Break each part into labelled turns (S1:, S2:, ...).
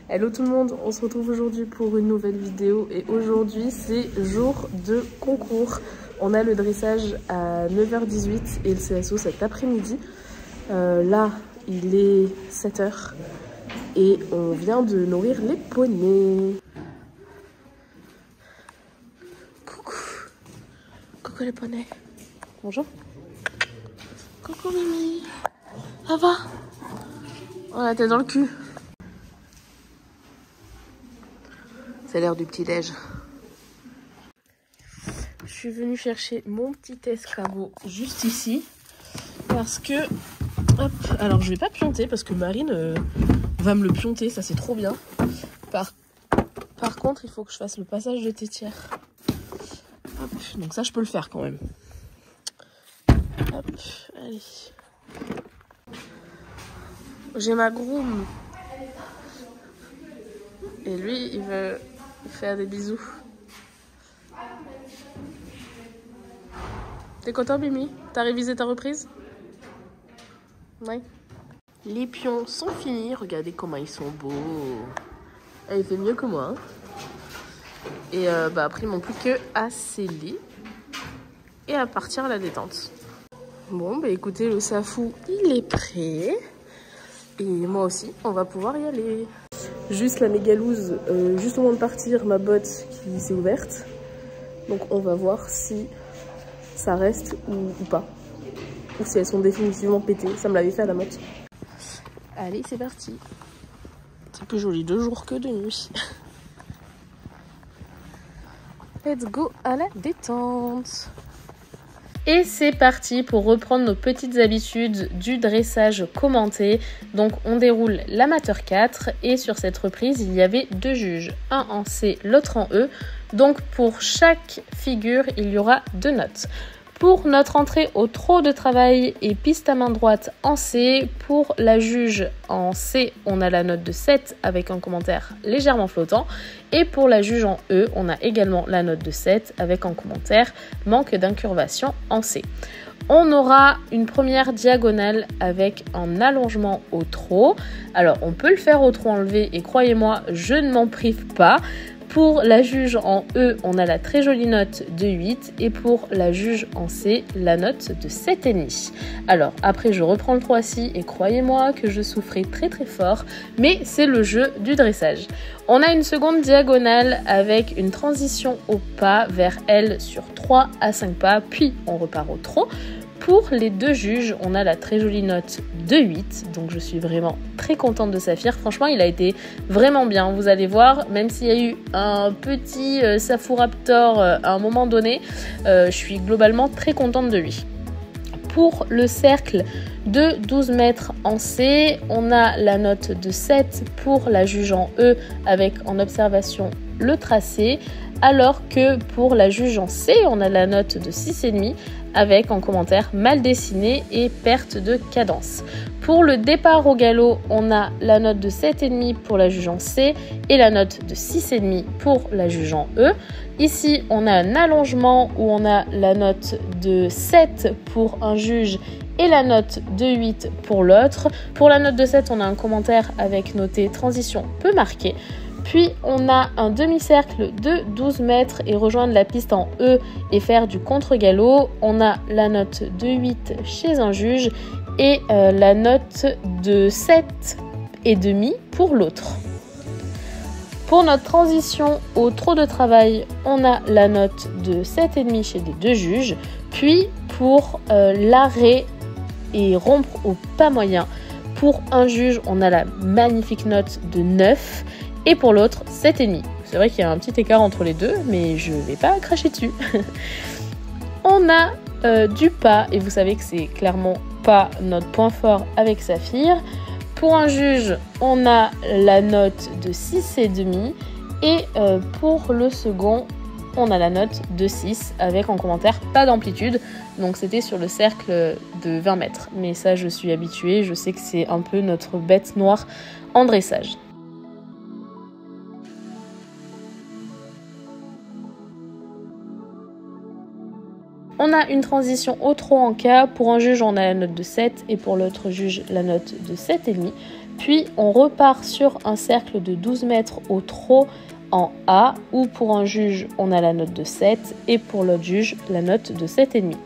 S1: Hello tout le monde, on se retrouve aujourd'hui pour une nouvelle vidéo et aujourd'hui c'est jour de concours. On a le dressage à 9h18 et le CSO cet après-midi. Là il est 7h et on vient de nourrir les poneys. Coucou. Coucou les poneys. Bonjour. Coucou Mimi. Ça va? Oh la tête dans le cul. C'est l'heure du petit-déj. Je suis venue chercher mon petit escabeau juste ici. Parce que... Hop, alors je vais pas pionter parce que Marine va me le pionter, ça c'est trop bien. Par contre, il faut que je fasse le passage de tétière. Hop, donc ça je peux le faire quand même. Hop, allez. J'ai ma groom. Et lui, il veut faire des bisous. T'es content, Mimi? T'as révisé ta reprise? Ouais. Les pions sont finis. Regardez comment ils sont beaux. Ah, il fait mieux que moi. Hein. Et après, il manque plus que à sceller et à partir à la détente. Bon, bah écoutez, le safou, il est prêt. Et moi aussi, on va pouvoir y aller. Juste la mégalouse, juste au moment de partir, ma botte qui s'est ouverte. Donc on va voir si ça reste ou pas. Ou si elles sont définitivement pétées. Ça me l'avait fait à la motte. Allez, c'est parti. C'est plus joli de jour que de nuit. Let's go à la détente. Et c'est parti pour reprendre nos petites habitudes du dressage commenté. Donc on déroule l'amateur 4 et sur cette reprise il y avait deux juges, un en C, l'autre en E. Donc pour chaque figure il y aura deux notes. Pour notre entrée au trot de travail et piste à main droite en C, pour la juge en C, on a la note de 7 avec un commentaire légèrement flottant. Et pour la juge en E, on a également la note de 7 avec un commentaire manque d'incurvation en C. On aura une première diagonale avec un allongement au trot. Alors on peut le faire au trot enlevé et croyez-moi, je ne m'en prive pas. Pour la juge en E, on a la très jolie note de 8 et pour la juge en C, la note de 7,5. Alors après je reprends le 3-6 et croyez-moi que je souffrais très très fort, mais c'est le jeu du dressage. On a une seconde diagonale avec une transition au pas vers L sur 3 à 5 pas, puis on repart au trot. Pour les deux juges, on a la très jolie note de 8, donc je suis vraiment très contente de Saphir. Franchement, il a été vraiment bien, vous allez voir, même s'il y a eu un petit Saphoraptor à un moment donné, je suis globalement très contente de lui. Pour le cercle de 12 mètres en C, on a la note de 7 pour la juge en E avec en observation le tracé, alors que pour la juge en C, on a la note de 6,5 avec en commentaire mal dessiné et perte de cadence. Pour le départ au galop, on a la note de 7,5 pour la juge en C et la note de 6,5 pour la juge en E. Ici, on a un allongement où on a la note de 7 pour un juge et la note de 8 pour l'autre. Pour la note de 7, on a un commentaire avec noté transition peu marquée. Puis on a un demi-cercle de 12 mètres et rejoindre la piste en E et faire du contre-galop. On a la note de 8 chez un juge et la note de 7,5 pour l'autre. Pour notre transition au trot de travail, on a la note de 7,5 chez les deux juges. Puis pour l'arrêt et rompre au pas moyen, pour un juge, on a la magnifique note de 9. Et pour l'autre, 7,5. C'est vrai qu'il y a un petit écart entre les deux, mais je ne vais pas cracher dessus. On a du pas, et vous savez que c'est clairement pas notre point fort avec Saphir. Pour un juge, on a la note de 6,5. Et pour le second, on a la note de 6 avec en commentaire pas d'amplitude. Donc c'était sur le cercle de 20 mètres. Mais ça, je suis habituée. Je sais que c'est un peu notre bête noire en dressage. On a une transition au trop en K. Pour un juge, on a la note de 7 et pour l'autre juge, la note de 7,5. Puis, on repart sur un cercle de 12 mètres au trop en A, où pour un juge, on a la note de 7 et pour l'autre juge, la note de 7,5.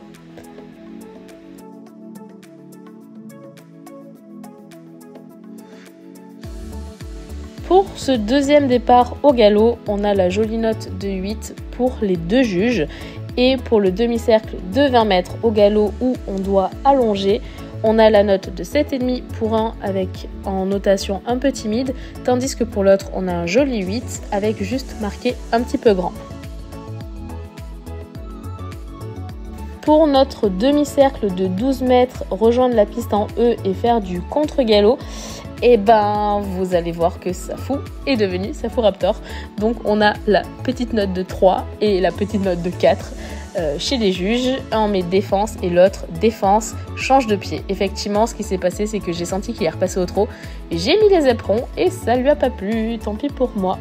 S1: Pour ce deuxième départ au galop, on a la jolie note de 8 pour les deux juges. Et pour le demi-cercle de 20 mètres au galop où on doit allonger, on a la note de 7,5 pour un avec en notation un peu timide, tandis que pour l'autre, on a un joli 8 avec juste marqué un petit peu grand. Pour notre demi-cercle de 12 mètres, rejoindre la piste en E et faire du contre-galop, et ben vous allez voir que Safou est devenu Safou Raptor. Donc on a la petite note de 3 et la petite note de 4 chez les juges. Un met défense et l'autre défense change de pied. Effectivement, ce qui s'est passé, c'est que j'ai senti qu'il est repassé au trot. J'ai mis les éperons et ça lui a pas plu, tant pis pour moi.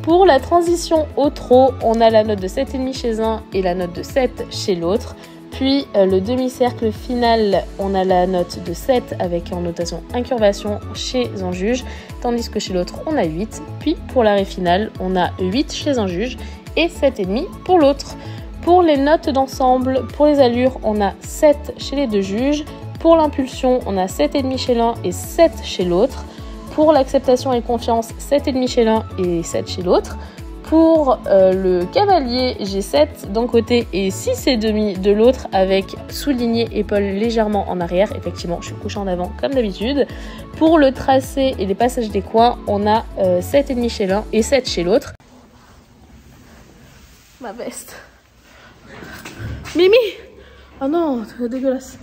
S1: Pour la transition au trot, on a la note de 7,5 chez un et la note de 7 chez l'autre. Puis le demi-cercle final, on a la note de 7 avec en notation incurvation chez un juge, tandis que chez l'autre, on a 8. Puis pour l'arrêt final, on a 8 chez un juge et 7,5 pour l'autre. Pour les notes d'ensemble, pour les allures, on a 7 chez les deux juges. Pour l'impulsion, on a 7,5 chez l'un et 7 chez l'autre. Pour l'acceptation et confiance, 7,5 chez l'un et 7 chez l'autre. Pour le cavalier, j'ai 7 d'un côté et 6,5 de l'autre avec souligné épaule légèrement en arrière. Effectivement, je suis couchée en avant comme d'habitude. Pour le tracé et les passages des coins, on a 7,5 chez l'un et 7 chez l'autre. Ma veste. Mimi! Oh non, c'est dégueulasse.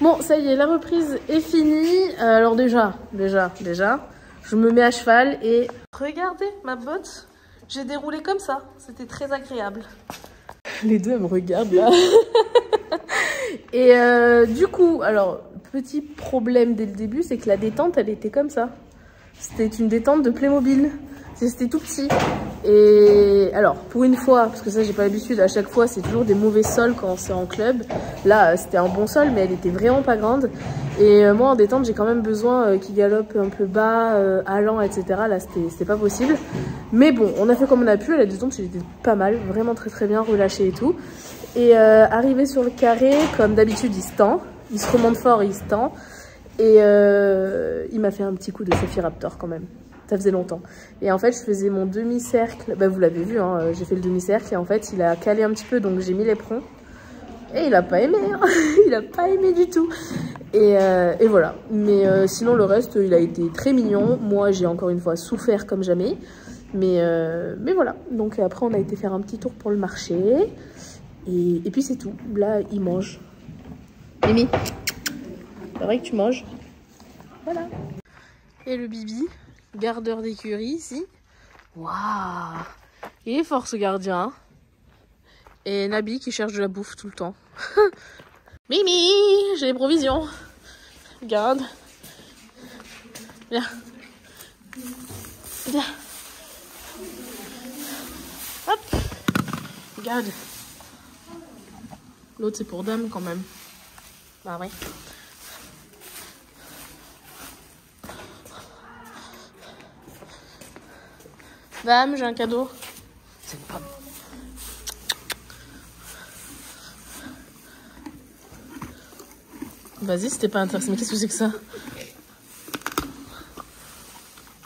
S1: Bon, ça y est, la reprise est finie. Alors déjà, je me mets à cheval et regardez ma botte. J'ai déroulé comme ça, c'était très agréable. Les deux, elles me regardent là. Et du coup, alors, petit problème dès le début, c'est que la détente, elle était comme ça. C'était une détente de Playmobil. C'était tout petit. Et alors, pour une fois, parce que ça, j'ai pas l'habitude, à chaque fois, c'est toujours des mauvais sols quand c'est en club. Là, c'était un bon sol, mais elle était vraiment pas grande. Et moi, en détente, j'ai quand même besoin qu'il galope un peu bas, allant, etc. Là, c'était pas possible. Mais bon, on a fait comme on a pu. La détente, elle était pas mal, vraiment très très bien relâchée et tout. Et arrivé sur le carré, comme d'habitude, il se tend. Il se remonte fort, il se tend. Et il m'a fait un petit coup de Sophie Raptor quand même. Ça faisait longtemps. Et en fait, je faisais mon demi-cercle. Bah, vous l'avez vu, hein, j'ai fait le demi-cercle. Et en fait, il a calé un petit peu, donc j'ai mis l'éperon. Et il a pas aimé, hein. Il a pas aimé du tout. Et voilà. Mais sinon, le reste, il a été très mignon. Moi, j'ai encore une fois souffert comme jamais. Mais voilà. Donc après, on a été faire un petit tour pour le marché. Et puis, c'est tout. Là, il mange. Mimi, c'est vrai que tu manges. Voilà. Et le Bibi, gardeur d'écurie ici. Waouh! Il est fort ce gardien. Hein. Et Nabi qui cherche de la bouffe tout le temps. Mimi, j'ai des provisions. Regarde. Viens. Viens. Hop. Regarde. L'autre c'est pour dame quand même. Bah ouais. Dame, j'ai un cadeau. C'est une pomme. Vas-y, c'était pas intéressant. Mais qu'est-ce que c'est que ça?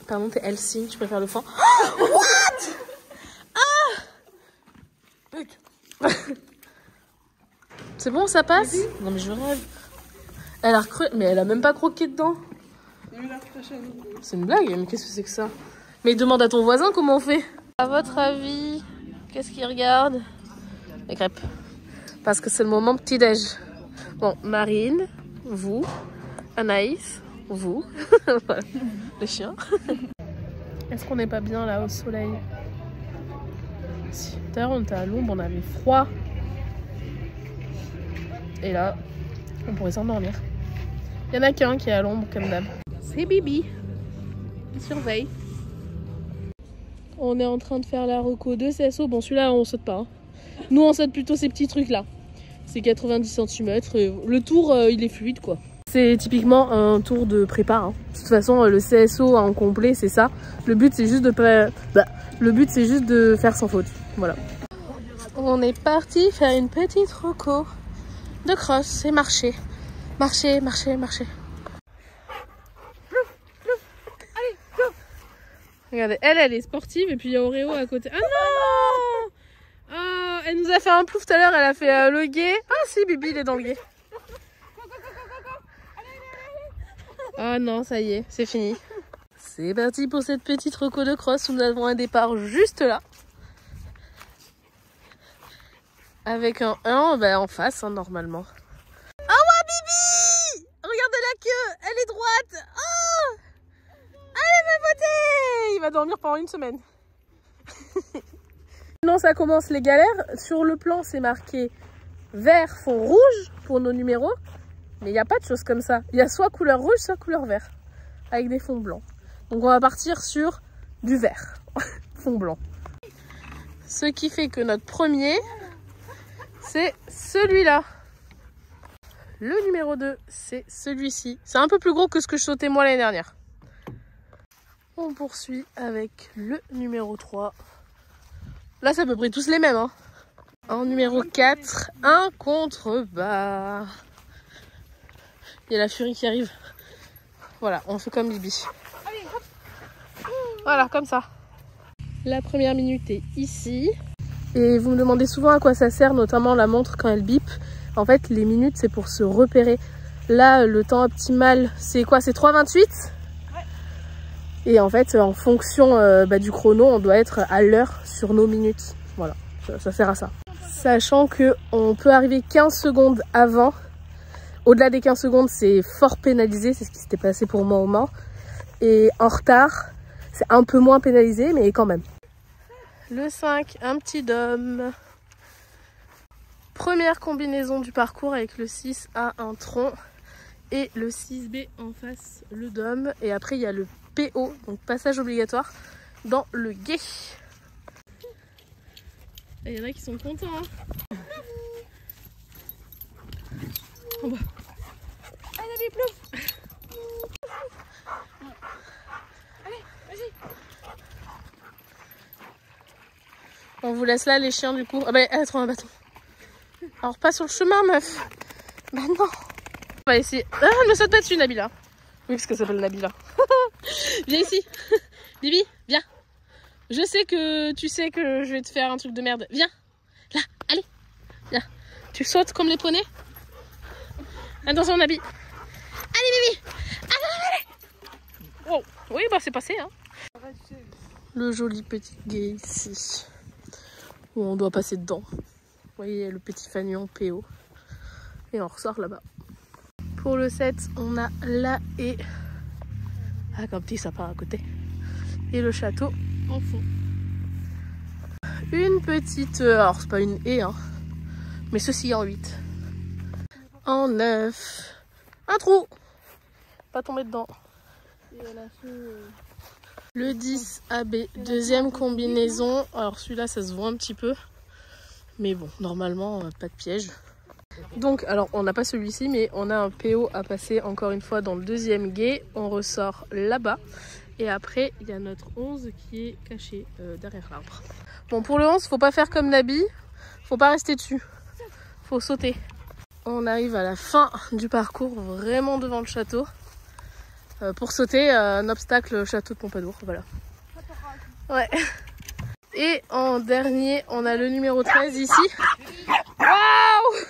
S1: Pardon, t'es Elsie, tu préfères le fond. Oh, what? Ah! C'est bon, ça passe? Non, mais je rêve. Elle a recru... Mais elle a même pas croqué dedans. C'est une blague, mais qu'est-ce que c'est que ça? Mais demande à ton voisin comment on fait. À votre avis, qu'est-ce qu'il regarde? Les crêpes. Parce que c'est le moment petit-déj. Bon, Marine, vous, Anaïs, vous, voilà, le chien. Est-ce qu'on n'est pas bien là au soleil? Si. Tout à l'heure on était à l'ombre, on avait froid. Et là, on pourrait s'endormir. Il y en a qu'un qui est à l'ombre comme d'hab. C'est Bibi. Il surveille. On est en train de faire la reco de CSO. Bon, celui-là, on saute pas. Hein. Nous, on saute plutôt ces petits trucs-là. C'est 90 cm. Le tour, il est fluide quoi. C'est typiquement un tour de prépa. Hein. De toute façon, le CSO en complet, c'est ça. Le but, c'est juste de faire sans faute. Voilà. On est parti faire une petite reco de cross et marcher. Marcher. Regardez, elle est sportive et puis il y a Oreo à côté. Ah non! Oh, elle nous a fait un plouf tout à l'heure, elle a fait le guet. Ah si, Bibi, il est dans le guet. Ah non, ça y est, c'est fini. C'est parti pour cette petite reco de cross où nous avons un départ juste là. Avec un 1 en face, hein, normalement. Oh ouais, Bibi! Regardez la queue, elle est droite. Oh! Allez, ma beauté! Il va dormir pendant une semaine. Non, ça commence les galères. Sur le plan, c'est marqué vert, fond rouge pour nos numéros. Mais il n'y a pas de choses comme ça. Il y a soit couleur rouge, soit couleur vert. Avec des fonds blancs. Donc on va partir sur du vert. Fond blanc. Ce qui fait que notre premier, c'est celui-là. Le numéro 2, c'est celui-ci. C'est un peu plus gros que ce que je sautais moi l'année dernière. On poursuit avec le numéro 3. Là, c'est à peu près tous les mêmes. Hein. En numéro 4, un contrebas. Il y a la furie qui arrive. Voilà, on fait comme Bibi. Voilà, comme ça. La première minute est ici. Et vous me demandez souvent à quoi ça sert, notamment la montre quand elle bip. En fait, les minutes, c'est pour se repérer. Là, le temps optimal, c'est quoi? C'est 3,28 ? Ouais. Et en fait, en fonction du chrono, on doit être à l'heure sur nos minutes. Voilà, ça sert à ça. Sachant qu'on peut arriver 15 secondes avant. Au-delà des 15 secondes, c'est fort pénalisé. C'est ce qui s'était passé pour moi au Mans. Et en retard, c'est un peu moins pénalisé, mais quand même. Le 5, un petit dôme. Première combinaison du parcours avec le 6A, un tronc. Et le 6B en face, le dôme. Et après, il y a le PO, donc passage obligatoire, dans le guet. Il y en a qui sont contents. Hein. En bas. Allez, plouf. Allez, vas-y. On vous laisse là, les chiens, du coup. Ah bah, elle trouve un bâton. Alors, pas sur le chemin, meuf. Bah non. On va essayer. Ah, ne saute pas dessus, Nabila. Oui, parce qu'elle s'appelle Nabila. Viens ici. Bibi, viens. Je sais que tu sais que je vais te faire un truc de merde. Viens. Là, allez. Viens. Tu sautes comme les poneys. Attention, Nabi. Allez, Bibi. Allez. Oh. Oui, bah c'est passé. Hein. Le joli petit guet ici. Où on doit passer dedans. Vous voyez le petit fanion PO. Et on ressort là-bas. Pour le 7, on a la haie. Avec un petit sapin à côté. Et le château en fond. Une petite... alors c'est pas une haie, hein, mais ceci en 8. En 9. Un trou. Pas tomber dedans. Le 10 AB, deuxième combinaison. Alors celui-là, ça se voit un petit peu. Mais bon, normalement, pas de piège. Donc, alors on n'a pas celui-ci, mais on a un PO à passer encore une fois dans le deuxième guet. On ressort là-bas. Et après, il y a notre 11 qui est caché derrière l'arbre. Bon, pour le 11, faut pas faire comme Nabi. Faut pas rester dessus. Faut sauter. On arrive à la fin du parcours, vraiment devant le château. Pour sauter, un obstacle, château de Pompadour. Voilà. Ouais. Et en dernier, on a le numéro 13 ici. Waouh!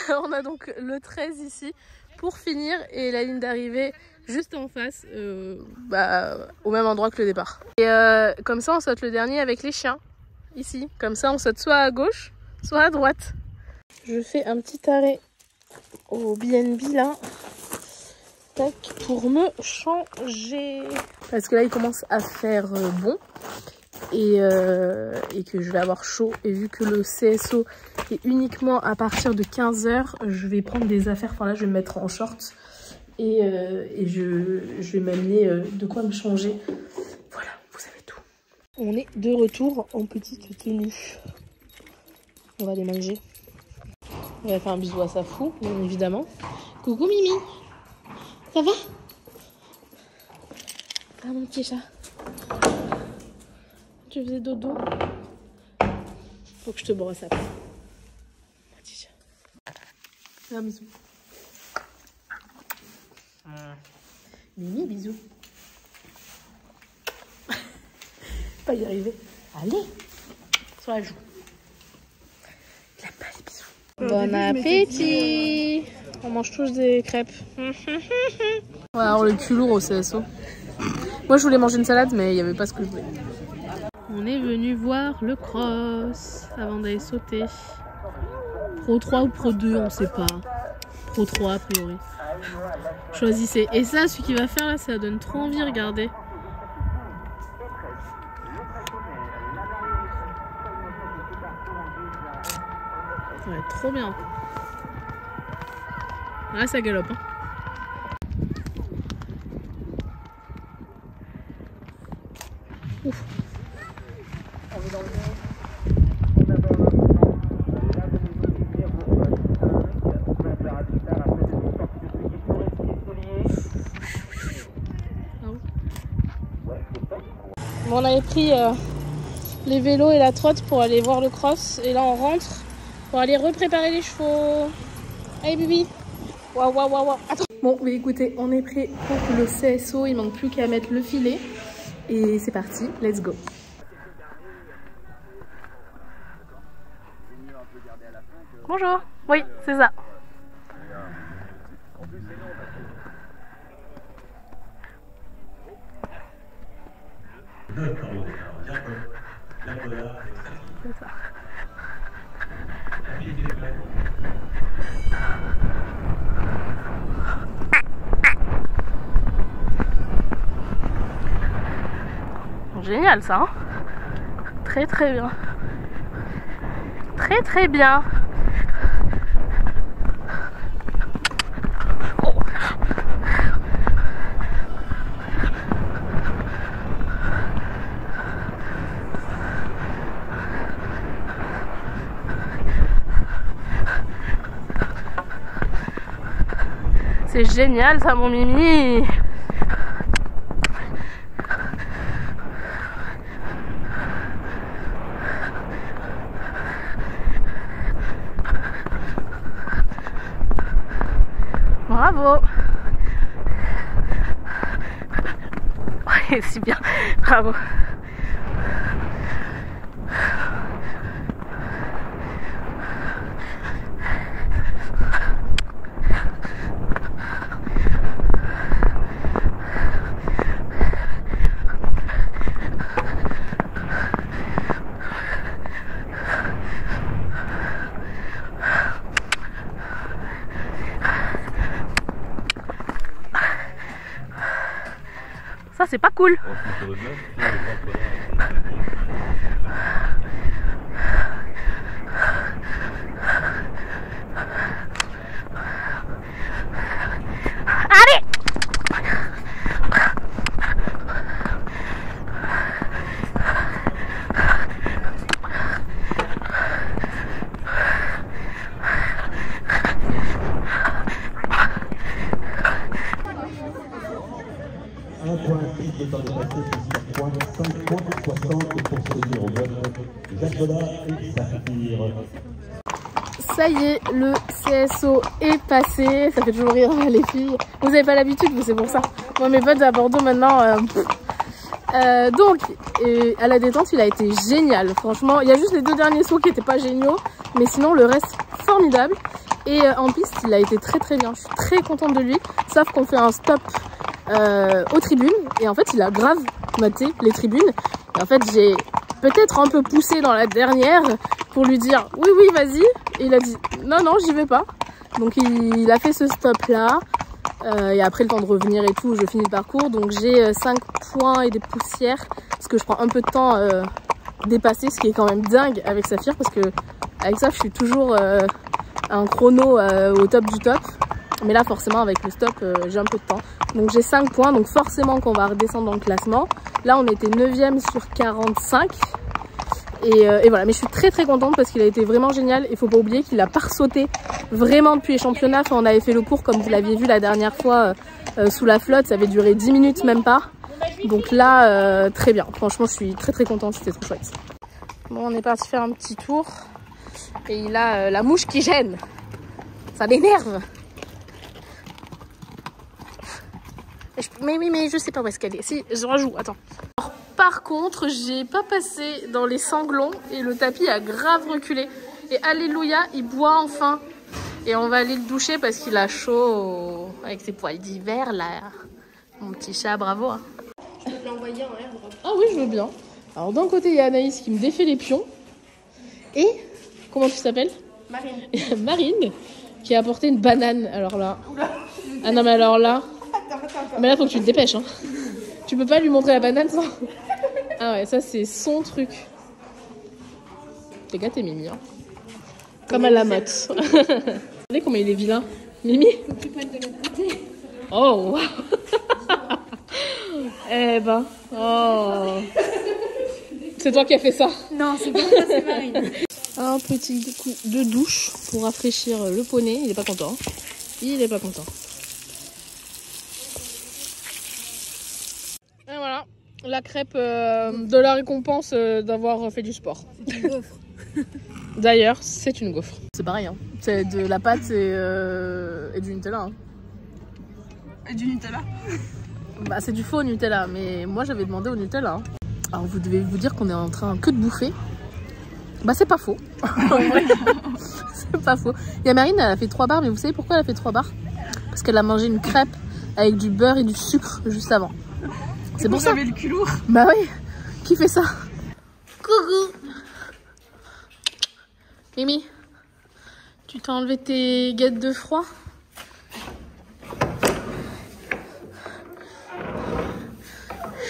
S1: On a donc le 13 ici pour finir et la ligne d'arrivée juste en face, au même endroit que le départ. Et comme ça, on saute le dernier avec les chiens, ici. Comme ça, on saute soit à gauche, soit à droite. Je fais un petit arrêt au BNB là, tac, pour me changer. Parce que là, il commence à faire bon. Et que je vais avoir chaud. Et vu que le CSO est uniquement à partir de 15 h, je vais prendre des affaires. Enfin là, je vais me mettre en short. Et je vais m'amener de quoi me changer. Voilà, vous savez tout. On est de retour en petite tenue. On va les manger. On va faire un bisou à Safou, bien évidemment. Coucou Mimi. Ça va? Ah mon petit chat. Tu faisais dodo? Faut que je te brosse après. Mon petit chat. Un bisou. Mimi, bisous. Pas y arriver. Allez, sur la joue. Il a pas les bisous. Bon appétit. On mange tous des crêpes. Ouais, alors le cul lourd au CSO. Moi je voulais manger une salade mais il n'y avait pas ce que je voulais. On est venu voir le cross avant d'aller sauter. Pro 3 ou Pro 2, on sait pas. Pro 3 a priori. Choisissez. Et ça, celui qui va faire là, ça donne trop envie, regardez. Ouais, trop bien. Là, ça galope. Hein. Ouf. Bon, on avait pris les vélos et la trotte pour aller voir le cross. Et là, on rentre pour aller repréparer les chevaux. Allez, Bibi. Waouh, waouh, waouh, waouh. Attends. Bon, mais écoutez, on est prêt pour le CSO. Il manque plus qu'à mettre le filet. Et c'est parti, let's go. Bonjour. Oui, c'est ça. C'est ça. Génial ça, hein. Très très bien. Très très bien. Oh. C'est génial ça mon Mimi. Bravo. Ouais, c'est bien. Bravo. Ça c'est pas cool. Allez.
S2: Un point, plus de temps dépassé, plusieurs points, 5 points, 60 pour se dire au vote. Jacques Bollard et Saphir.
S1: Ça y est, le CSO est passé. Ça fait toujours rire les filles. Vous n'avez pas l'habitude, mais c'est pour ça. Moi, mes potes à Bordeaux maintenant. Donc, à la détente, il a été génial. Franchement, il y a juste les 2 derniers sauts qui n'étaient pas géniaux. Mais sinon, le reste, formidable. Et en piste, il a été très très bien. Je suis très contente de lui. Sauf qu'on fait un stop aux tribunes. Et en fait, il a grave maté les tribunes. Et en fait, j'ai peut-être un peu poussé dans la dernière pour lui dire oui, oui, vas-y. Et il a dit non, non, j'y vais pas. Donc, il a fait ce stop-là. Et après, le temps de revenir et tout, je finis le parcours. Donc, j'ai 5 points et des poussières. Parce que je prends un peu de temps à dépasser, ce qui est quand même dingue avec Saphir. Parce que avec ça, je suis toujours un chrono au top du top. Mais là, forcément, avec le stop, j'ai un peu de temps. Donc, j'ai 5 points. Donc, forcément qu'on va redescendre dans le classement. Là, on était 9e sur 45. Et voilà, mais je suis très contente parce qu'il a été vraiment génial. Il faut pas oublier qu'il a pas sauté vraiment depuis les championnats. Enfin, on avait fait le cours comme vous l'aviez vu la dernière fois sous la flotte, ça avait duré 10 minutes même pas. Donc là, très bien. Franchement, je suis très contente, c'était trop chouette. Bon, on est parti faire un petit tour et il a la mouche qui gêne. Ça m'énerve. Mais oui, mais je sais pas où est-ce qu'elle est. Si, je rejoue, attends. Alors, par contre, j'ai pas passé dans les sanglons et le tapis a grave reculé. Et alléluia, il boit enfin. Et on va aller le doucher parce qu'il a chaud avec ses poils d'hiver là. Mon petit chat, bravo. Hein.
S3: Je peux te l'envoyer en air.
S1: Ah oui, je veux bien. Alors d'un côté, il y a Anaïs qui me défait les pions. Et, comment tu t'appelles? Marine. Marine, qui a apporté une banane. Alors là... Oula. Ah non, mais alors là... Attends. Mais là, faut que tu te dépêches. Hein. Tu peux pas lui montrer la banane sans... Ah ouais, ça c'est son truc. T'es gâté, Mimi. Hein. Comme à la motte. Regardez comment il est vilain. Mimi?
S3: Faut que tu prennes de l'autre côté.
S1: Oh, wow. Eh ben, oh. C'est toi qui as fait ça?
S3: Non, c'est pas moi, c'est Marine.
S1: Un petit coup de douche pour rafraîchir le poney. Il est pas content. Il est pas content. Et voilà, la crêpe de la récompense d'avoir fait du sport.
S3: C'est une gaufre.
S1: D'ailleurs, c'est une gaufre. C'est pareil, hein. C'est de la pâte et du Nutella. Hein.
S3: Et du Nutella?
S1: Bah, c'est du faux Nutella, mais moi j'avais demandé au Nutella. Hein. Alors vous devez vous dire qu'on est en train que de bouffer. Bah c'est pas faux. C'est pas faux. Il y a Marine, elle a fait 3 barres, mais vous savez pourquoi elle a fait 3 barres? Parce qu'elle a mangé une crêpe avec du beurre et du sucre juste avant. C'est pour ça.
S3: Vous avez le cul lourd.
S1: Bah oui. Qui fait ça? Coucou. Mimi, tu t'as enlevé tes guettes de froid?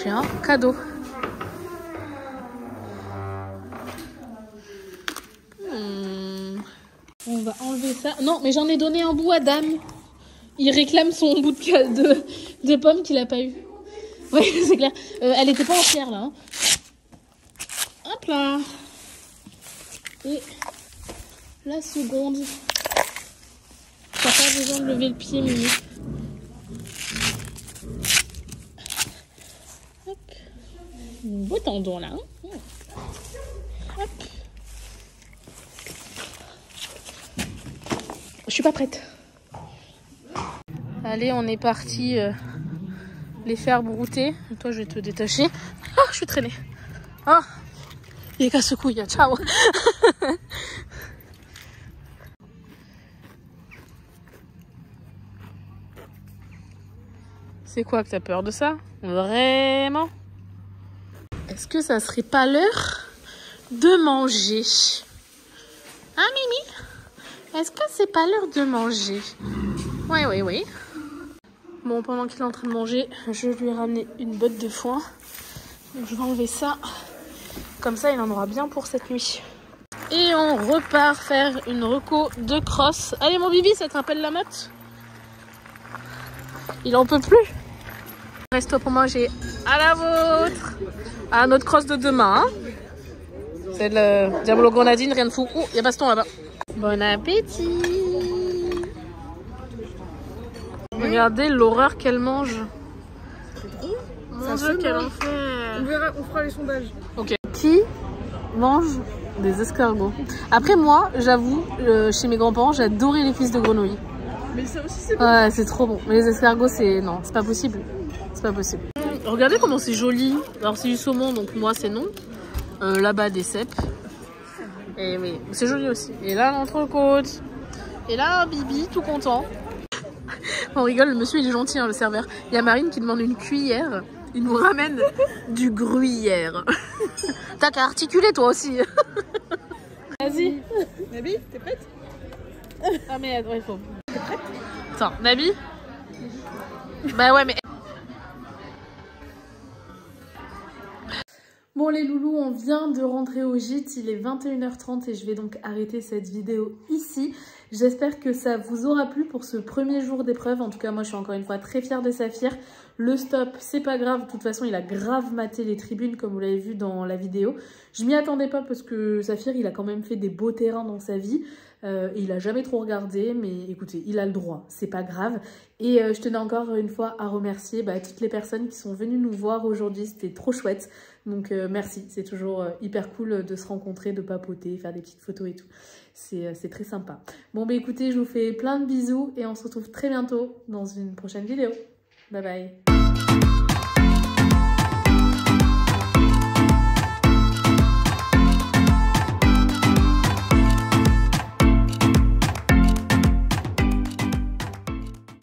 S1: J'ai un cadeau. On va enlever ça. Non, mais j'en ai donné un bout à Dame. Il réclame son bout de pomme qu'il a pas eu. Oui, c'est clair. Elle était pas entière là. Hein. Hop là. Et la seconde. T'as pas besoin de lever le pied, Mimi. Hop. Beau tendon là. Hein. Hop. Je suis pas prête. Allez, on est parti les faire brouter. Toi, je vais te détacher. Ah, je suis traînée. Ah, il est casse-couille. Ciao. C'est quoi que t'as peur de ça? Vraiment? Est-ce que ça serait pas l'heure de manger? Hein, Mimi? Est-ce que c'est pas l'heure de manger? Oui. Bon, pendant qu'il est en train de manger, je lui ai ramené une botte de foin. Donc, je vais enlever ça. Comme ça, il en aura bien pour cette nuit. Et on repart faire une reco de crosse. Allez, mon bibi, ça te rappelle la motte? Il en peut plus. Reste pour manger à la vôtre. À notre crosse de demain. Hein, c'est le Diablo Grenadine, rien de fou. Oh, il y a Baston là-bas. Bon appétit. Regardez l'horreur qu'elle mange. Mon Dieu, quel enfer.
S3: On verra, on fera les sondages.
S1: Ok. Qui mange des escargots? Après moi, j'avoue, chez mes grands-parents, j'adorais les fils de grenouille.
S3: Mais ça aussi c'est bon.
S1: Ouais, c'est trop bon. Mais les escargots, c'est... Non, c'est pas possible. C'est pas possible. Regardez comment c'est joli. Alors c'est du saumon, donc moi c'est non. Là-bas des cèpes. Et oui, c'est joli aussi. Et là l'entrecôte. Et là Bibi, tout content. On rigole, le monsieur il est gentil, hein, le serveur. Il y a Marine qui demande une cuillère. Il nous ramène du gruyère. T'as qu'à articuler toi aussi. Vas-y.
S3: Nabi, t'es prête?
S1: Ah mais ouais, il faut. T'es prête? Attends, Nabi? Bah ouais mais... Bon les loulous, on vient de rentrer au gîte, il est 21h30 et je vais donc arrêter cette vidéo ici. J'espère que ça vous aura plu pour ce premier jour d'épreuve. En tout cas, moi je suis encore une fois très fière de Saphir. Le stop, c'est pas grave, de toute façon il a grave maté les tribunes comme vous l'avez vu dans la vidéo. Je m'y attendais pas parce que Saphir il a quand même fait des beaux terrains dans sa vie. Il a jamais trop regardé, mais écoutez, il a le droit, c'est pas grave. Et je tenais encore une fois à remercier toutes les personnes qui sont venues nous voir aujourd'hui, c'était trop chouette. Donc merci, c'est toujours hyper cool de se rencontrer, de papoter, faire des petites photos et tout. C'est très sympa. Bon écoutez, je vous fais plein de bisous et on se retrouve très bientôt dans une prochaine vidéo. Bye bye.